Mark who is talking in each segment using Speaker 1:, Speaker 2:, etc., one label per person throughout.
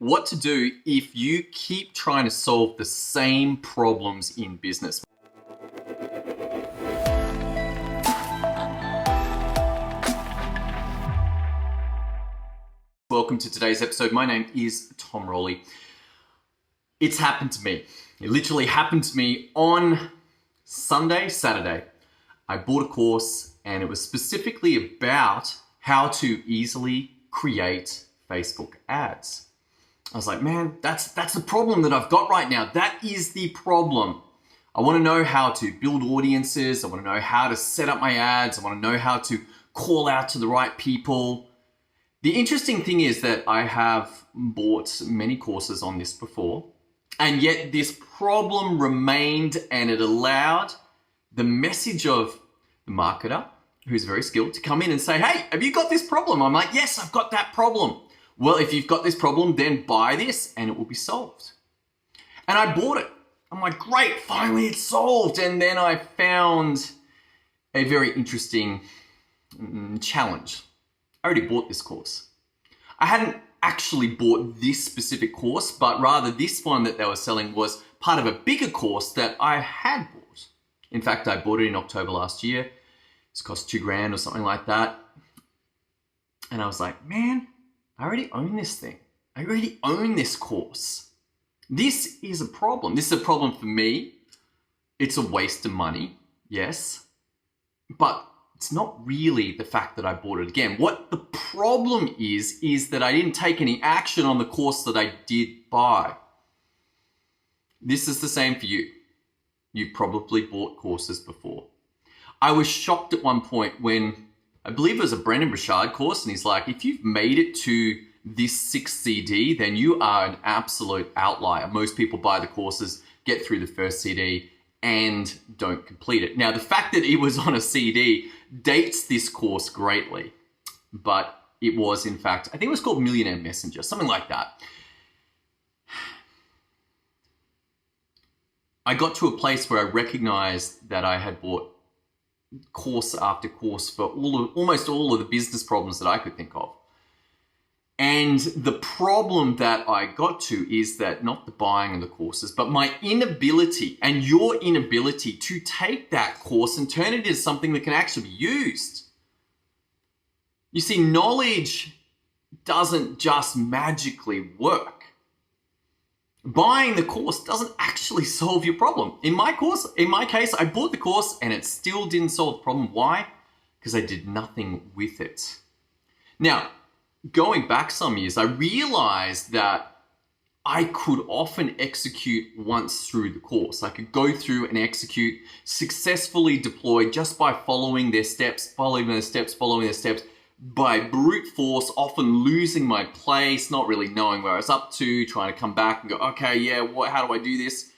Speaker 1: what to do if you keep trying to solve the same problems in business. Welcome to today's episode. My name is Tom Rolley. It's happened to me. It literally happened to me on Saturday. I bought a course and it was specifically about how to easily create Facebook ads. I was like, man, that's the problem that I've got right now. That is the problem. I want to know how to build audiences. I want to know how to set up my ads. I want to know how to call out to the right people. The interesting thing is that I have bought many courses on this before, and yet this problem remained, and it allowed the message of the marketer, who's very skilled, to come in and say, hey, have you got this problem? I'm like, yes, I've got that problem. Well, if you've got this problem, then buy this and it will be solved. And I bought it. I'm like, great, finally it's solved. And then I found a very interesting challenge. I already bought this course. I hadn't actually bought this specific course, but rather this one that they were selling was part of a bigger course that I had bought. In fact, I bought it in October last year. It's cost $2,000 or something like that. And I was like, man, I already own this thing. I already own this course. This is a problem. This is a problem for me. It's a waste of money, yes. But it's not really the fact that I bought it again. What the problem is that I didn't take any action on the course that I did buy. This is the same for you. You've probably bought courses before. I was shocked at one point when, I believe it was a Brendan Burchard course, and he's like, if you've made it to this 6th CD, then you are an absolute outlier. Most people buy the courses, get through the first CD, and don't complete it. Now, the fact that it was on a CD dates this course greatly, but it was, in fact, I think it was called Millionaire Messenger, something like that. I got to a place where I recognized that I had bought course after course for almost all of the business problems that I could think of. And the problem that I got to is that not the buying of the courses, but my inability and your inability to take that course and turn it into something that can actually be used. You see, knowledge doesn't just magically work. Buying the course doesn't actually solve your problem. In my case, I bought the course and it still didn't solve the problem. Why? Because I did nothing with it. Now, going back some years, I realized that I could often execute once through the course. I could go through and execute, successfully deploy just by following their steps, by brute force, often losing my place, not really knowing where I was up to, trying to come back and go, okay, yeah, how do I do this?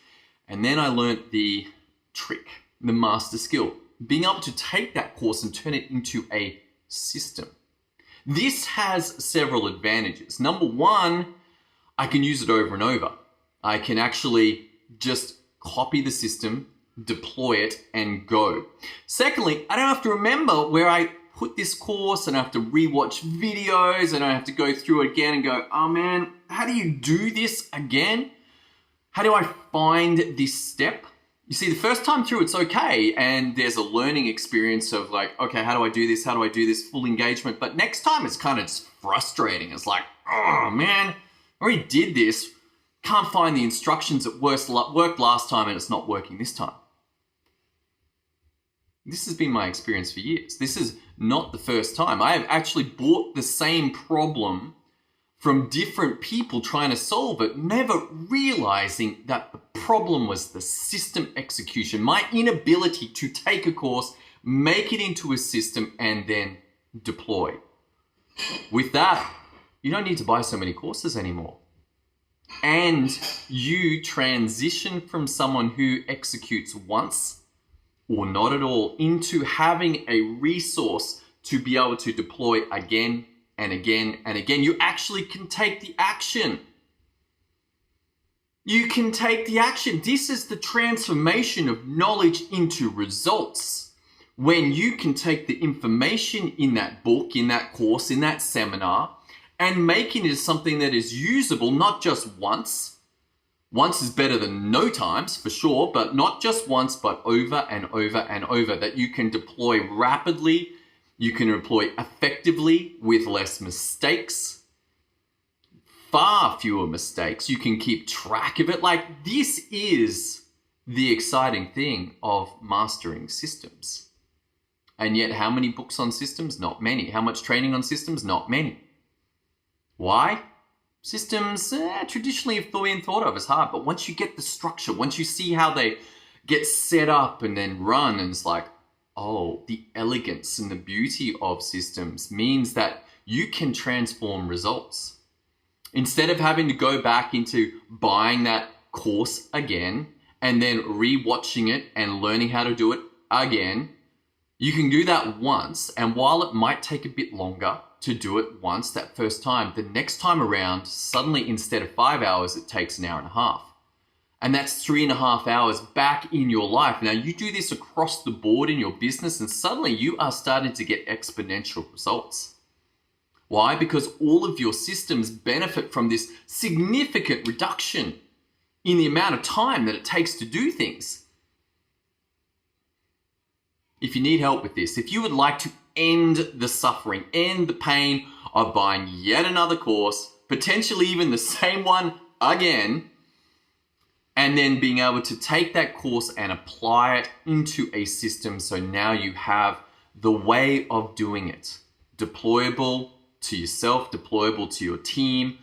Speaker 1: And then I learned the trick, the master skill, being able to take that course and turn it into a system. This has several advantages. Number one, I can use it over and over. I can actually just copy the system, deploy it, and go. Secondly, I don't have to remember where I put this course, and I have to rewatch videos, and I have to go through it again and go, oh man, how do you do this again? How do I find this step? You see, the first time through, it's okay. And there's a learning experience of like, okay, how do I do this? How do I do this? Full engagement. But next time it's kind of just frustrating. It's like, oh man, I already did this. Can't find the instructions that worked last time and it's not working this time. This has been my experience for years. This is not the first time. I have actually bought the same problem from different people trying to solve it, never realizing that the problem was the system execution, my inability to take a course, make it into a system, and then deploy. With that, you don't need to buy so many courses anymore. And you transition from someone who executes once or not at all into having a resource to be able to deploy again and again and again. You actually can take the action. You can take the action. This is the transformation of knowledge into results. When you can take the information in that book, in that course, in that seminar, and making it something that is usable, not just once. Once is better than no times for sure, but not just once, but over and over and over, that you can deploy rapidly, you can deploy effectively with less mistakes, far fewer mistakes. You can keep track of it. Like, this is the exciting thing of mastering systems. And yet, how many books on systems? Not many. How much training on systems? Not many. Why? Systems traditionally have been thought of as hard, but once you get the structure, once you see how they get set up and then run, and it's like, oh, the elegance and the beauty of systems means that you can transform results. Instead of having to go back into buying that course again and then re-watching it and learning how to do it again, you can do that once, and while it might take a bit longer to do it once that first time, the next time around, suddenly instead of 5 hours, it takes an hour and a half. And that's 3.5 hours back in your life. Now you do this across the board in your business, and suddenly you are starting to get exponential results. Why? Because all of your systems benefit from this significant reduction in the amount of time that it takes to do things. If you need help with this, if you would like to end the suffering, end the pain of buying yet another course, potentially even the same one again, and then being able to take that course and apply it into a system, so now you have the way of doing it, deployable to yourself, deployable to your team,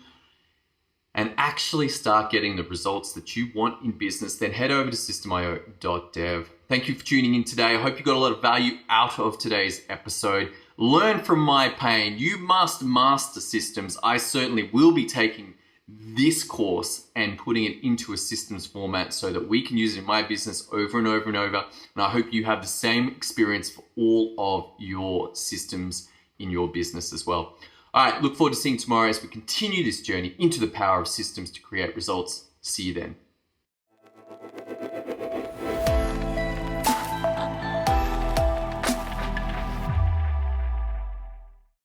Speaker 1: and actually start getting the results that you want in business, then head over to systemio.dev. Thank you for tuning in today. I hope you got a lot of value out of today's episode. Learn from my pain. You must master systems. I certainly will be taking this course and putting it into a systems format so that we can use it in my business over and over and over. And I hope you have the same experience for all of your systems in your business as well. All right, look forward to seeing you tomorrow as we continue this journey into the power of systems to create results. See you then.